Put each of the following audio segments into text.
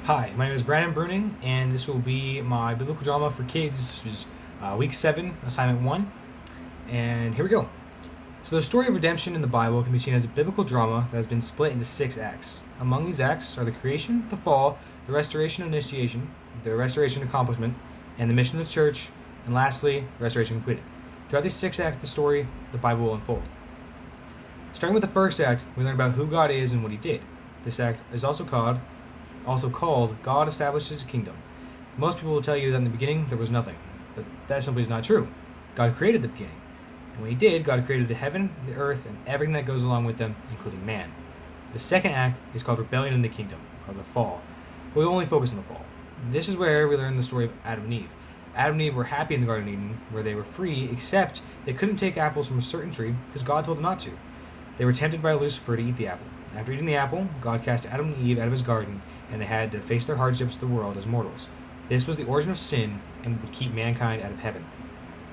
Hi, my name is Brandon Bruning, and this will be my biblical drama for kids. This is week 7, assignment 1. And here we go. So, the story of redemption in the Bible can be seen as a biblical drama that has been split into 6 acts. Among these acts are the creation, the fall, the restoration and initiation, the restoration and accomplishment, and the mission of the church, and lastly, restoration completed. Throughout these 6 acts of the story, the Bible will unfold. Starting with the first act, we learn about who God is and what He did. This act is also called God established His kingdom. Most people will tell you that in the beginning there was nothing, but that simply is not true. God created the beginning, and when He did, God created the heaven, the earth, and everything that goes along with them, including man. The second act is called rebellion in the kingdom, or the fall. We'll only focus on the fall. This is where we learn the story of Adam and Eve. Adam and Eve were happy in the Garden of Eden, where they were free, except they couldn't take apples from a certain tree because God told them not to. They were tempted by Lucifer to eat the apple. After eating the apple, God cast Adam and Eve out of His garden, and they had to face their hardships of the world as mortals. This was the origin of sin and would keep mankind out of heaven.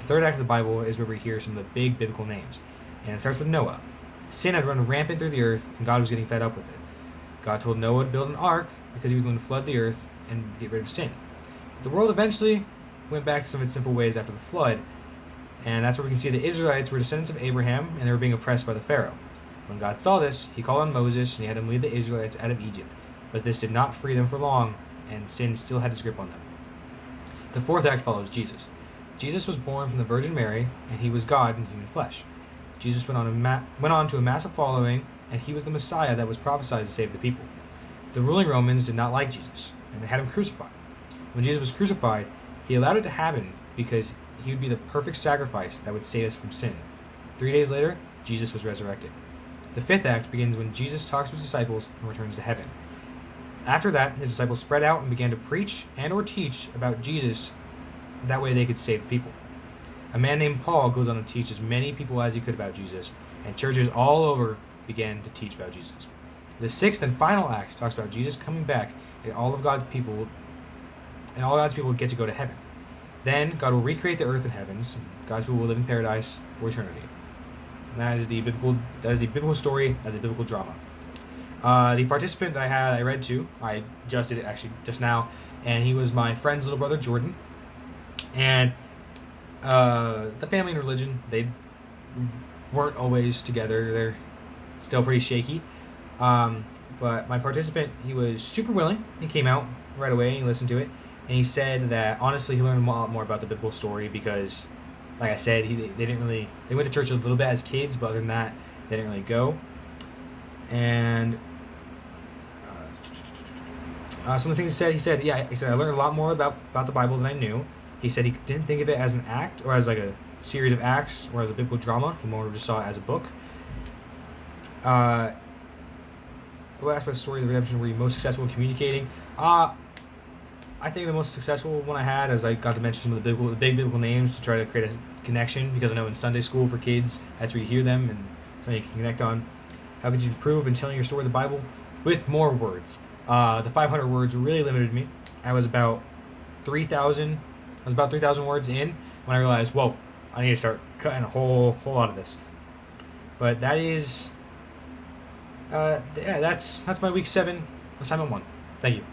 The third act of the Bible is where we hear some of the big biblical names, and it starts with Noah. Sin had run rampant through the earth, and God was getting fed up with it. God told Noah to build an ark because He was going to flood the earth and get rid of sin. The world eventually went back to some of its sinful ways after the flood, and that's where we can see the Israelites were descendants of Abraham, and they were being oppressed by the Pharaoh. When God saw this, He called on Moses, and He had him lead the Israelites out of Egypt. But this did not free them for long, and sin still had its grip on them. The fourth act follows Jesus. Jesus was born from the Virgin Mary, and He was God in human flesh. Jesus went on to amass a following, and He was the Messiah that was prophesied to save the people. The ruling Romans did not like Jesus, and they had Him crucified. When Jesus was crucified, He allowed it to happen because He would be the perfect sacrifice that would save us from sin. 3 days later, Jesus was resurrected. The fifth act begins when Jesus talks to His disciples and returns to heaven. After that, His disciples spread out and began to preach and or teach about Jesus. That way they could save the people. A man named Paul goes on to teach as many people as he could about Jesus, and churches all over began to teach about Jesus. The sixth and final act talks about Jesus coming back, and all God's people would get to go to heaven. Then God will recreate the earth and heavens, and God's people will live in paradise for eternity. And that is the biblical story, as a biblical drama. The participant that I read to, I just did it actually just now, and he was my friend's little brother Jordan. And the family and religion, they weren't always together. They're still pretty shaky. But my participant, he was super willing. He came out right away and he listened to it. And he said that honestly he learned a lot more about the biblical story because, like I said, they went to church a little bit as kids, but other than that, they didn't really go. And some of the things he said, I learned a lot more about the Bible than I knew. He said he didn't think of it as an act or as like a series of acts or as a biblical drama. He more just saw it as a book. What aspect of the story of the redemption were you most successful in communicating? I think the most successful one I had is I got to mention some of the big biblical names to try to create a connection, because I know in Sunday school for kids, that's where you hear them and something you can connect on. How could you improve in telling your story of the Bible? With more words. The 500 words really limited me. I was about 3,000 words in when I realized, whoa, I need to start cutting a whole lot of this. But that is, that's my week 7 assignment 1. Thank you.